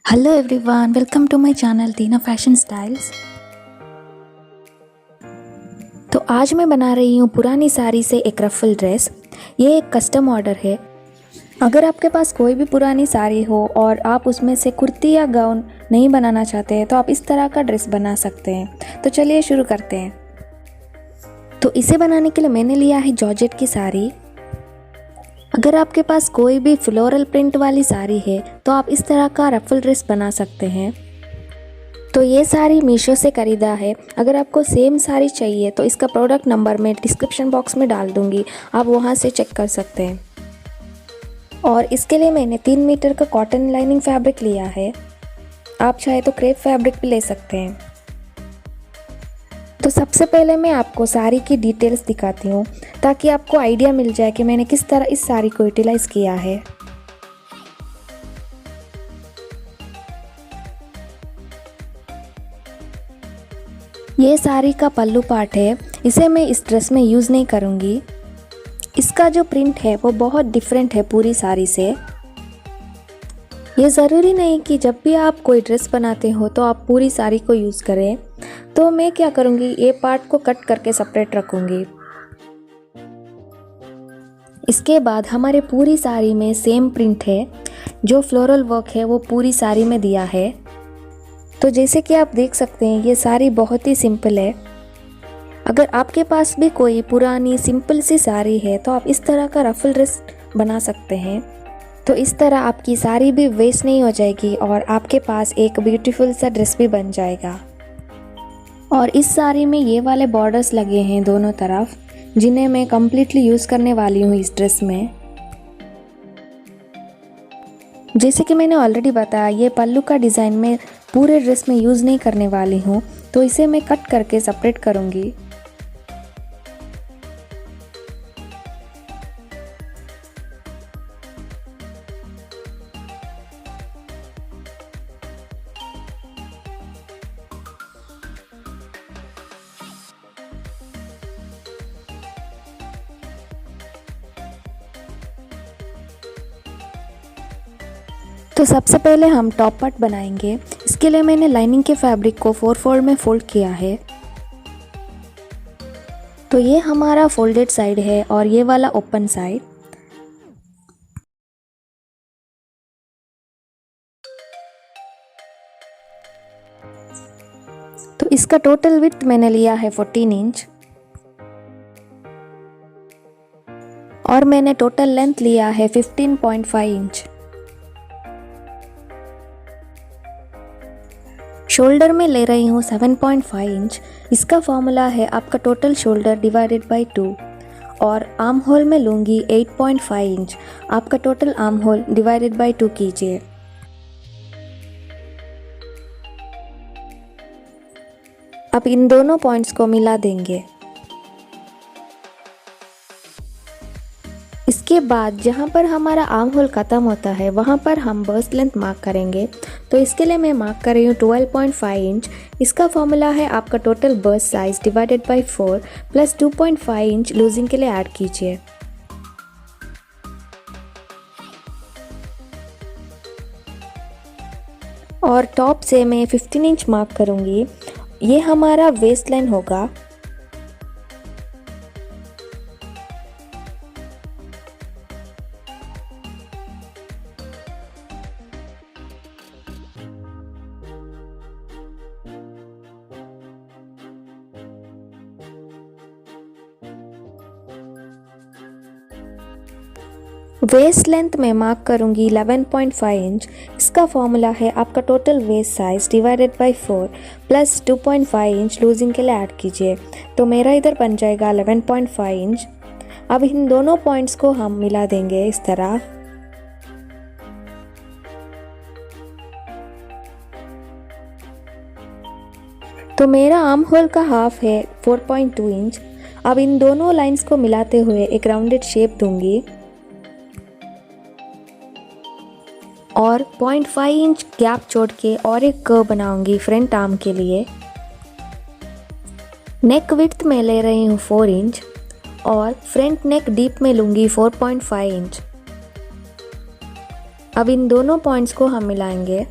Hello everyone, welcome to my channel Tina fashion styles. तो आज मैं बना रही हूँ पुरानी साड़ी से एक रफल ड्रेस। ये एक कस्टम ऑर्डर है। अगर आपके पास कोई भी पुरानी साड़ी हो और आप उसमें से कुर्ती या गाउन नहीं बनाना चाहते हैं तो आप इस तरह का ड्रेस बना सकते हैं। तो चलिए शुरू करते हैं। तो इसे बनाने के लिए मैंने लिया है जॉर्जेट की साड़ी। अगर आपके पास कोई भी फ्लोरल प्रिंट वाली साड़ी है तो आप इस तरह का रफल ड्रेस बना सकते हैं। तो ये साड़ी मीशो से ख़रीदा है। अगर आपको सेम साड़ी चाहिए तो इसका प्रोडक्ट नंबर मैं डिस्क्रिप्शन बॉक्स में डाल दूँगी, आप वहाँ से चेक कर सकते हैं। और इसके लिए मैंने 3 मीटर का कॉटन लाइनिंग फैब्रिक लिया है। आप चाहे तो क्रेप फैब्रिक भी ले सकते हैं। तो सबसे पहले मैं आपको साड़ी की डिटेल्स दिखाती हूँ ताकि आपको आइडिया मिल जाए कि मैंने किस तरह इस साड़ी को यूटिलाइज़ किया है। ये साड़ी का पल्लू पार्ट है, इसे मैं इस ड्रेस में यूज़ नहीं करूँगी। इसका जो प्रिंट है वो बहुत डिफरेंट है पूरी साड़ी से। ये ज़रूरी नहीं कि जब भी आप कोई ड्रेस बनाते हो तो आप पूरी साड़ी को यूज़ करें। तो मैं क्या करूँगी, ये पार्ट को कट करके सेपरेट रखूँगी। इसके बाद हमारे पूरी साड़ी में सेम प्रिंट है, जो फ्लोरल वर्क है वो पूरी साड़ी में दिया है। तो जैसे कि आप देख सकते हैं ये साड़ी बहुत ही सिंपल है। अगर आपके पास भी कोई पुरानी सिंपल सी साड़ी है तो आप इस तरह का रफल ड्रेस बना सकते हैं। तो इस तरह आपकी साड़ी भी वेस्ट नहीं हो जाएगी और आपके पास एक ब्यूटीफुल सा ड्रेस भी बन जाएगा। और इस साड़ी में ये वाले बॉर्डर्स लगे हैं दोनों तरफ, जिन्हें मैं कम्प्लीटली यूज़ करने वाली हूँ इस ड्रेस में। जैसे कि मैंने ऑलरेडी बताया, ये पल्लू का डिज़ाइन मैं पूरे ड्रेस में यूज़ नहीं करने वाली हूँ, तो इसे मैं कट करके सेपरेट करूँगी। तो सबसे पहले हम टॉप पार्ट बनाएंगे। इसके लिए मैंने लाइनिंग के फैब्रिक को 4 फोल्ड में फोल्ड किया है। तो ये हमारा फोल्डेड साइड है और ये वाला ओपन साइड। तो इसका टोटल विड्थ मैंने लिया है 14 इंच और मैंने टोटल लेंथ लिया है 15.5 इंच। शोल्डर में ले रही हूँ 7.5 इंच। इसका फॉर्मूला है आपका टोटल शोल्डर डिवाइडेड बाय 2। और आर्म होल में लूँगी 8.5 इंच। आपका total arm hole divided by 2 कीजिए। अब इन दोनों पॉइंट्स को मिला देंगे। इसके बाद जहाँ पर हमारा आर्म होल ख़त्म होता है वहाँ पर हम बस्ट लेंथ मार्क करेंगे। तो इसके लिए मैं मार्क कर रही हूँ 12.5 इंच। इसका फॉर्मूला है आपका total bust size divided by 4 plus 2.5 inch loosing के लिए ऐड कीजिए। और टॉप से मैं 15 इंच मार्क करूँगी। ये हमारा वेस्ट लाइन होगा। वेस्ट लेंथ में मार्क करूंगी 11.5 इंच। इसका फॉर्मूला है आपका total waste size divided by 4 plus 2.5 inch loosing के लिए ऐड कीजिए। तो मेरा इधर बन जाएगा 11.5 इंच। अब इन दोनों पॉइंट्स को हम मिला देंगे इस तरह। तो मेरा आर्म होल का हाफ है 4.2 इंच। अब इन दोनों लाइंस को मिलाते हुए एक राउंडेड शेप दूंगी और 0.5 इंच गैप छोड़ के और एक कर्व बनाऊंगी फ्रंट आर्म के लिए। नेक विड्थ में ले रही हूँ 4 इंच और फ्रंट नेक डीप में लूँगी 4.5 इंच। अब इन दोनों पॉइंट्स को हम मिलाएंगे।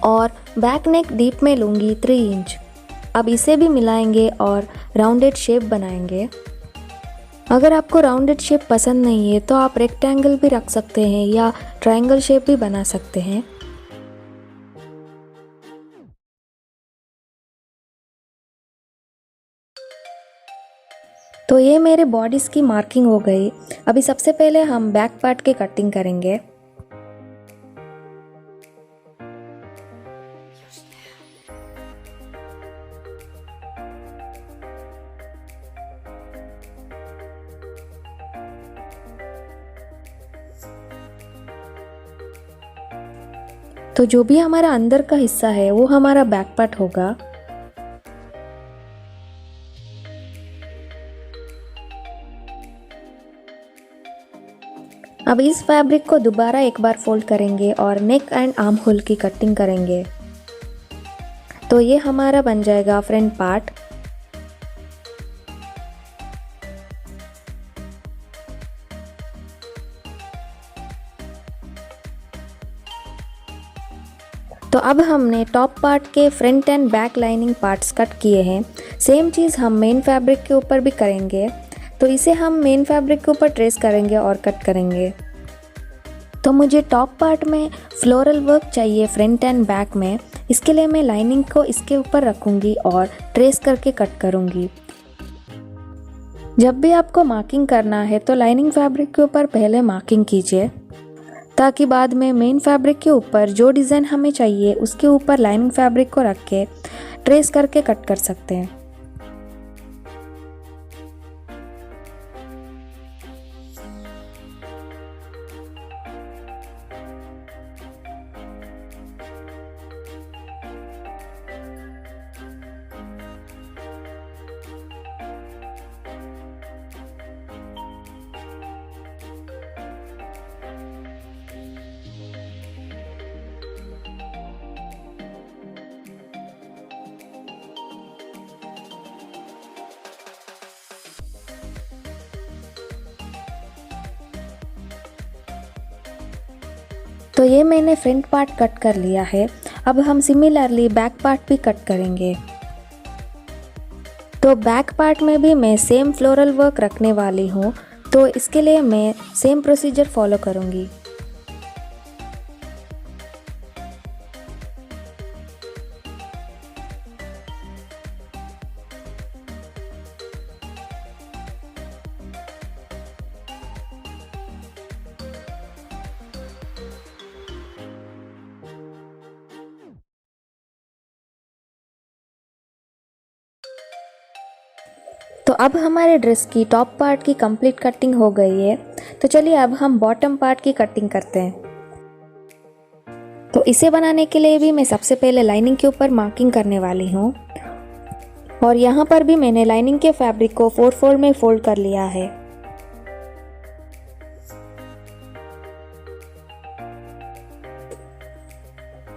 और बैक नेक डीप में लूँगी 3 इंच। अब इसे भी मिलाएंगे और राउंडेड शेप बनाएंगे। अगर आपको राउंडेड शेप पसंद नहीं है तो आप रेक्टेंगल भी रख सकते हैं या ट्रायंगल शेप भी बना सकते हैं। तो ये मेरे बॉडीज़ की मार्किंग हो गई। अभी सबसे पहले हम बैक पार्ट की कटिंग करेंगे। तो जो भी हमारा अंदर का हिस्सा है वो हमारा बैक पार्ट होगा। अब इस फैब्रिक को दोबारा एक बार फोल्ड करेंगे और नेक एंड आर्म होल की कटिंग करेंगे। तो ये हमारा बन जाएगा फ्रंट पार्ट। तो अब हमने टॉप पार्ट के front end back lining parts cut किए हैं। सेम चीज़ हम मेन फैब्रिक के ऊपर भी करेंगे। तो इसे हम मेन फैब्रिक के ऊपर ट्रेस करेंगे और कट करेंगे। तो मुझे टॉप पार्ट में फ्लोरल वर्क चाहिए फ्रंट एंड बैक में। इसके लिए मैं लाइनिंग को इसके ऊपर रखूँगी और ट्रेस करके कट करूँगी। जब भी आपको मार्किंग करना है तो लाइनिंग फैब्रिक के ऊपर पहले मार्किंग कीजिए, ताकि बाद में मेन फैब्रिक के ऊपर जो डिज़ाइन हमें चाहिए उसके ऊपर लाइनिंग फैब्रिक को रख के ट्रेस करके कट कर सकते हैं। तो ये मैंने फ्रंट पार्ट कट कर लिया है। अब हम सिमिलरली बैक पार्ट भी कट करेंगे। तो बैक पार्ट में भी मैं सेम फ्लोरल वर्क रखने वाली हूँ, तो इसके लिए मैं सेम प्रोसीजर फॉलो करूँगी। तो अब हमारे ड्रेस की टॉप पार्ट की कंप्लीट कटिंग हो गई है। तो चलिए अब हम बॉटम पार्ट की कटिंग करते हैं। तो इसे बनाने के लिए भी मैं सबसे पहले लाइनिंग के ऊपर मार्किंग करने वाली हूँ, और यहाँ पर भी मैंने लाइनिंग के फैब्रिक को 4 फोल्ड में फोल्ड कर लिया है।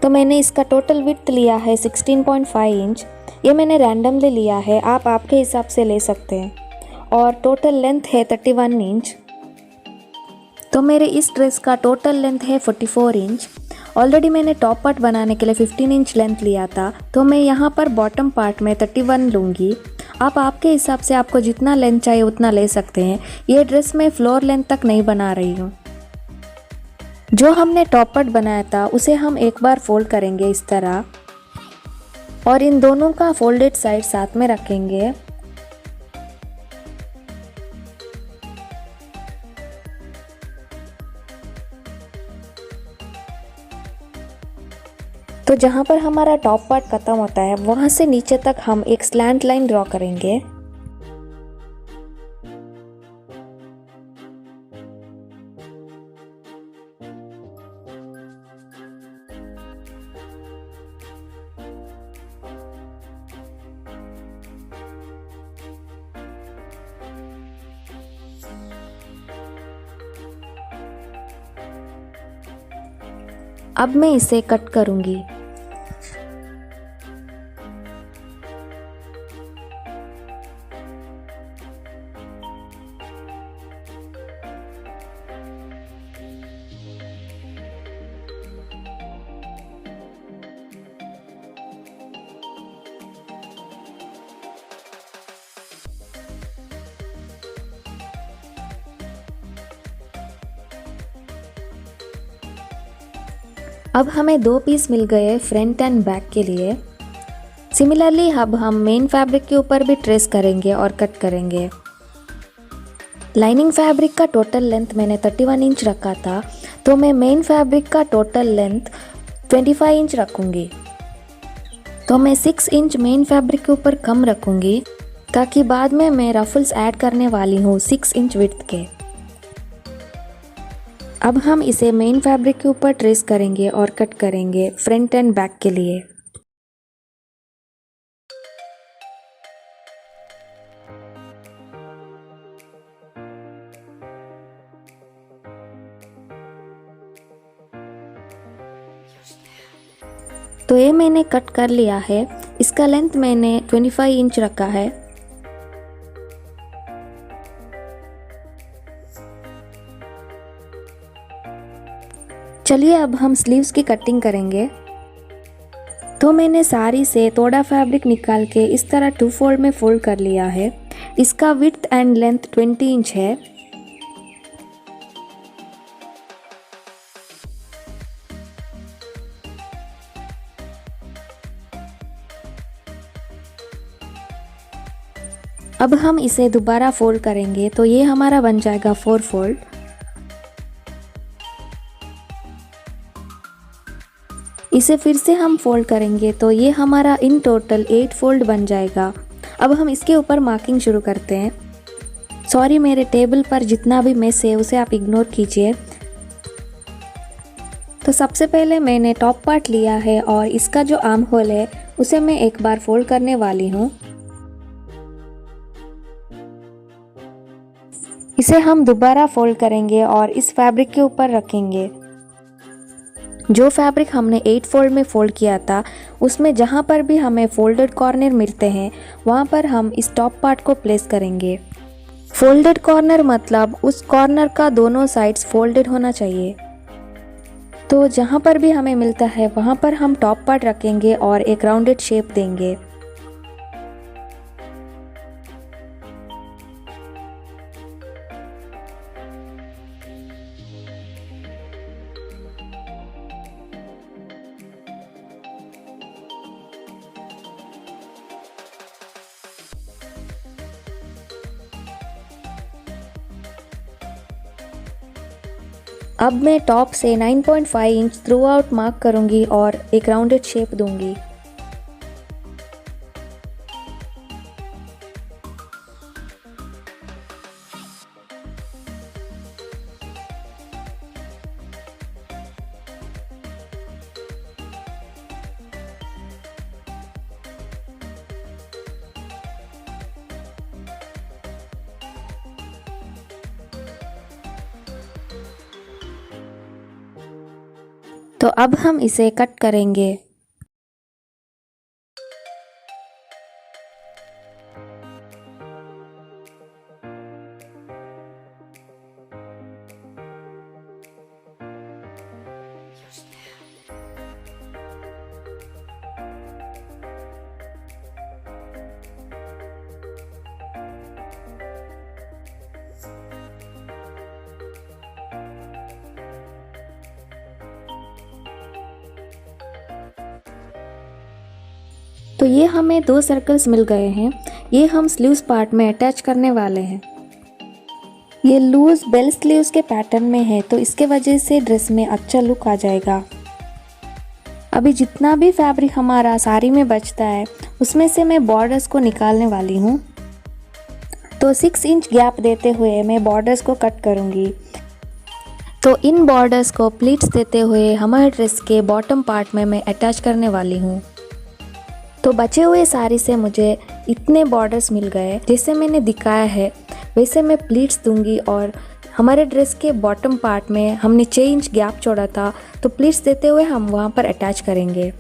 तो मैंने इसका टोटल विड्थ लिया है 16.5 इंच। ये मैंने रैंडमली लिया है, आप आपके हिसाब से ले सकते हैं। और टोटल लेंथ है 31 इंच। तो मेरे इस ड्रेस का टोटल लेंथ है 44 इंच। ऑलरेडी मैंने टॉप पार्ट बनाने के लिए 15 इंच लेंथ लिया था, तो मैं यहाँ पर बॉटम पार्ट में 31 लूँगी। आप आपके हिसाब से आपको जितना लेंथ चाहिए उतना ले सकते हैं। ये ड्रेस मैं फ्लोर लेंथ तक नहीं बना रही हूँ। जो हमने टॉप पार्ट बनाया था उसे हम एक बार फोल्ड करेंगे इस तरह, और इन दोनों का फोल्डेड साइड साथ में रखेंगे। तो जहाँ पर हमारा टॉप पार्ट खत्म होता है वहाँ से नीचे तक हम एक स्लैंट लाइन ड्रॉ करेंगे। अब मैं इसे कट करूँगी। अब हमें 2 पीस मिल गए फ्रंट एंड बैक के लिए। सिमिलरली अब हम मेन फैब्रिक के ऊपर भी ट्रेस करेंगे और कट करेंगे। लाइनिंग फैब्रिक का टोटल लेंथ मैंने 31 इंच रखा था, तो मैं मेन फैब्रिक का टोटल लेंथ 25 इंच रखूँगी। तो मैं 6 इंच मेन फैब्रिक के ऊपर कम रखूँगी, ताकि बाद में मैं रफल्स ऐड करने वाली हूँ 6 इंच विड्थ के। अब हम इसे मेन फैब्रिक के ऊपर ट्रेस करेंगे और कट करेंगे फ्रंट एंड बैक के लिए। तो ये मैंने कट कर लिया है। इसका लेंथ मैंने 25 इंच रखा है। चलिए अब हम स्लीव्स की कटिंग करेंगे। तो मैंने साड़ी से थोड़ा फैब्रिक निकाल के इस तरह 2 फोल्ड में फोल्ड कर लिया है। इसका विड्थ एंड लेंथ 20 इंच है। अब हम इसे दोबारा फोल्ड करेंगे, तो ये हमारा बन जाएगा 4 फोल्ड। इसे फिर से हम फोल्ड करेंगे, तो ये हमारा इन टोटल 8 फोल्ड बन जाएगा। अब हम इसके ऊपर मार्किंग शुरू करते हैं। सॉरी, मेरे टेबल पर जितना भी मेस है उसे आप इग्नोर कीजिए। तो सबसे पहले मैंने टॉप पार्ट लिया है और इसका जो आर्म होल है उसे मैं एक बार फोल्ड करने वाली हूँ। इसे हम दोबारा फोल्ड करेंगे और इस फैब्रिक के ऊपर रखेंगे। जो फैब्रिक हमने 8 फोल्ड में फोल्ड किया था, उसमें जहाँ पर भी हमें फोल्डेड कॉर्नर मिलते हैं वहाँ पर हम इस टॉप पार्ट को प्लेस करेंगे। फोल्डेड कॉर्नर मतलब उस कॉर्नर का दोनों साइड्स फोल्डेड होना चाहिए। तो जहाँ पर भी हमें मिलता है वहाँ पर हम टॉप पार्ट रखेंगे और एक राउंडेड शेप देंगे। अब मैं टॉप से 9.5 इंच थ्रू आउट मार्क करूंगी और एक राउंडेड शेप दूंगी। तो अब हम इसे कट करेंगे। तो ये हमें 2 सर्कल्स मिल गए हैं। ये हम स्लीव्स पार्ट में अटैच करने वाले हैं। ये लूज बेल स्लीव्स के पैटर्न में है, तो इसके वजह से ड्रेस में अच्छा लुक आ जाएगा। अभी जितना भी फैब्रिक हमारा साड़ी में बचता है उसमें से मैं बॉर्डर्स को निकालने वाली हूँ। तो 6 इंच गैप देते हुए मैं बॉर्डर्स को कट करूँगी। तो इन बॉर्डर्स को प्लीट्स देते हुए हमारे ड्रेस के बॉटम पार्ट में मैं अटैच करने वाली हूँ। तो बचे हुए साड़ी से मुझे इतने बॉर्डर्स मिल गए, जैसे मैंने दिखाया है वैसे मैं प्लीट्स दूंगी। और हमारे ड्रेस के बॉटम पार्ट में हमने 6 इंच गैप छोड़ा था, तो प्लीट्स देते हुए हम वहाँ पर अटैच करेंगे।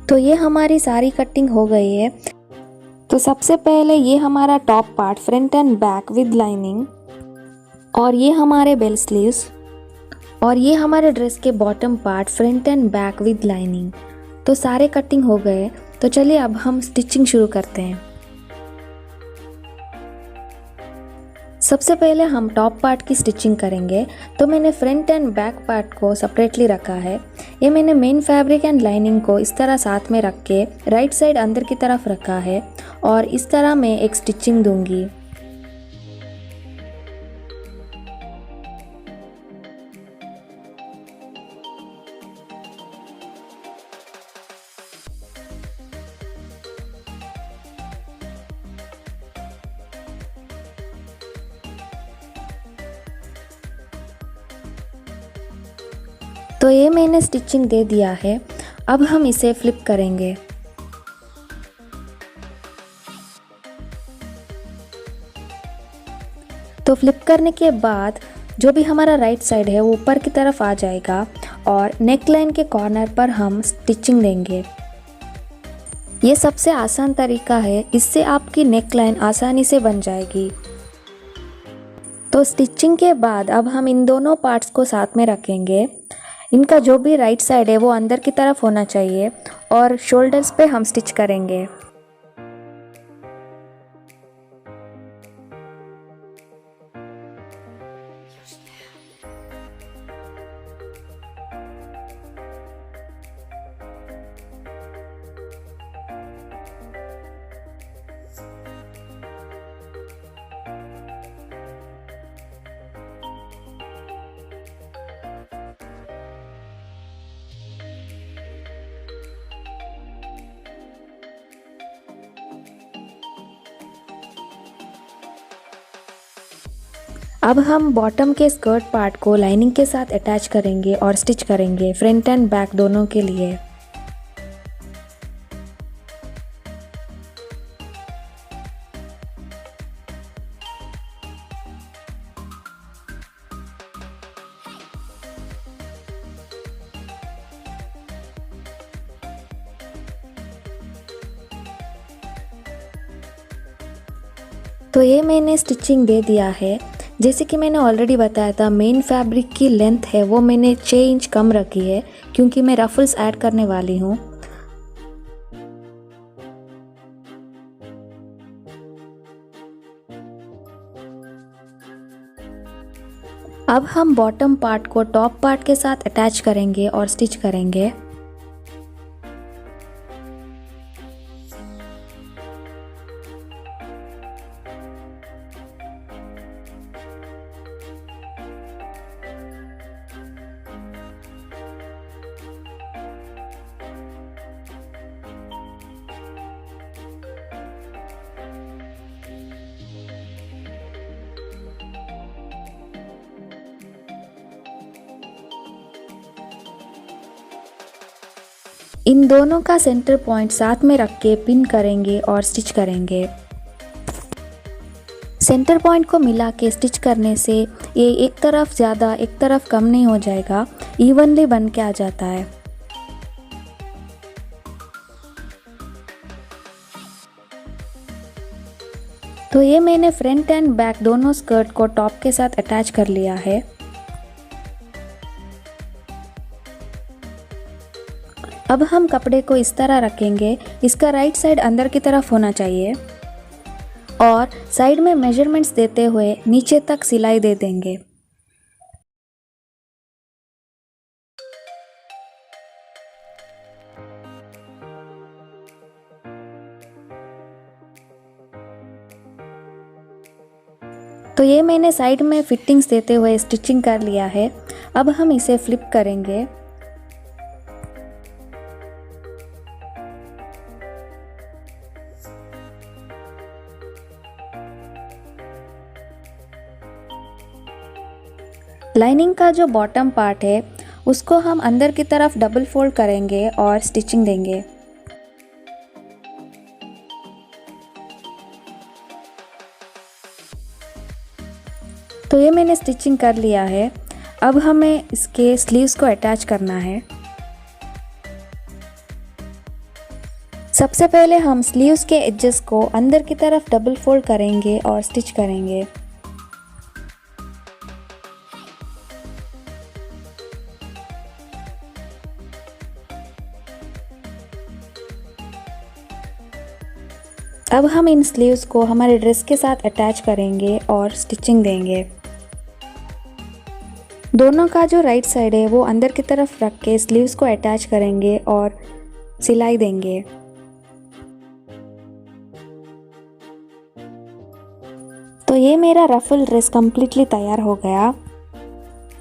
तो ये हमारी सारी कटिंग हो गई है। तो सबसे पहले ये हमारा top part front end back with lining, और ये हमारे बेल स्लीव्स, और ये हमारे ड्रेस के bottom part front end back with lining. तो सारे कटिंग हो गए। तो चलिए अब हम स्टिचिंग शुरू करते हैं। सबसे पहले हम टॉप पार्ट की स्टिचिंग करेंगे। तो मैंने फ्रंट एंड बैक पार्ट को सेपरेटली रखा है। ये मैंने मेन फैब्रिक एंड लाइनिंग को इस तरह साथ में रख के राइट साइड अंदर की तरफ रखा है और इस तरह मैं एक स्टिचिंग दूंगी। तो ये मैंने स्टिचिंग दे दिया है। अब हम इसे फ्लिप करेंगे। तो फ्लिप करने के बाद जो भी हमारा राइट साइड है वो ऊपर की तरफ आ जाएगा और नेक लाइन के कॉर्नर पर हम स्टिचिंग देंगे। ये सबसे आसान तरीका है, इससे आपकी नेक लाइन आसानी से बन जाएगी। तो स्टिचिंग के बाद अब हम इन दोनों पार्ट्स को साथ में रखेंगे। इनका जो भी राइट साइड है वो अंदर की तरफ होना चाहिए और शोल्डर्स पे हम स्टिच करेंगे। अब हम बॉटम के स्कर्ट पार्ट को लाइनिंग के साथ अटैच करेंगे और स्टिच करेंगे फ्रंट एंड बैक दोनों के लिए। तो ये मैंने स्टिचिंग दे दिया है। जैसे कि मैंने ऑलरेडी बताया था, मेन फैब्रिक की लेंथ है वो मैंने 6 इंच कम रखी है क्योंकि मैं रफल्स ऐड करने वाली हूँ। अब हम बॉटम पार्ट को टॉप पार्ट के साथ अटैच करेंगे और स्टिच करेंगे। इन दोनों का सेंटर पॉइंट साथ में रख के पिन करेंगे और स्टिच करेंगे। सेंटर पॉइंट को मिला के स्टिच करने से ये एक तरफ ज़्यादा एक तरफ कम नहीं हो जाएगा, इवनली बन के आ जाता है। तो ये मैंने फ्रंट एंड बैक दोनों स्कर्ट को टॉप के साथ अटैच कर लिया है। अब हम कपड़े को इस तरह रखेंगे, इसका राइट साइड अंदर की तरफ होना चाहिए और साइड में मेजरमेंट्स देते हुए नीचे तक सिलाई दे देंगे। तो ये मैंने साइड में फिटिंग्स देते हुए स्टिचिंग कर लिया है। अब हम इसे फ्लिप करेंगे। लाइनिंग का जो बॉटम पार्ट है उसको हम अंदर की तरफ डबल फोल्ड करेंगे और स्टिचिंग देंगे। तो ये मैंने स्टिचिंग कर लिया है। अब हमें इसके स्लीव्स को अटैच करना है। सबसे पहले हम स्लीव्स के एजेस को अंदर की तरफ डबल फोल्ड करेंगे और स्टिच करेंगे। अब हम इन स्लीव्स को हमारे ड्रेस के साथ अटैच करेंगे और स्टिचिंग देंगे। दोनों का जो राइट साइड है वो अंदर की तरफ रख के स्लीव्स को अटैच करेंगे और सिलाई देंगे। तो ये मेरा रफल ड्रेस कम्प्लीटली तैयार हो गया।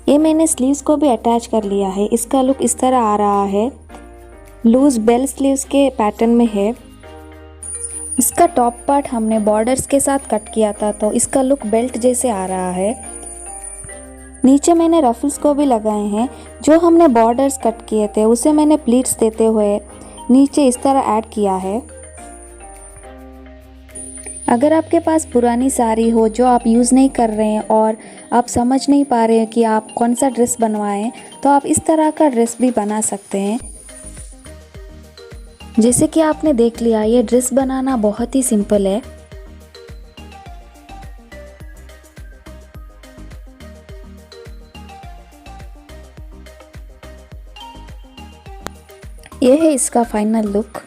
ये मैंने स्लीव्स को भी अटैच कर लिया है। इसका लुक इस तरह आ रहा है, लूज बेल स्लीव्स के पैटर्न में है। इसका टॉप पार्ट हमने बॉर्डर्स के साथ कट किया था, तो इसका लुक बेल्ट जैसे आ रहा है। नीचे मैंने रफल्स को भी लगाए हैं। जो हमने बॉर्डर्स कट किए थे उसे मैंने प्लीट्स देते हुए नीचे इस तरह ऐड किया है। अगर आपके पास पुरानी साड़ी हो जो आप यूज़ नहीं कर रहे हैं और आप समझ नहीं पा रहे हैं कि आप कौन सा ड्रेस बनवाएं, तो आप इस तरह का ड्रेस भी बना सकते हैं। जैसे कि आपने देख लिया, ये ड्रेस बनाना बहुत ही सिंपल है। ये है इसका फाइनल लुक।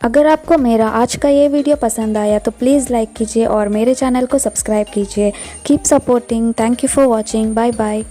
अगर आपको मेरा आज का ये वीडियो पसंद आया तो प्लीज़ लाइक कीजिए और मेरे चैनल को सब्सक्राइब कीजिए। Keep supporting. Thank you for watching. Bye bye.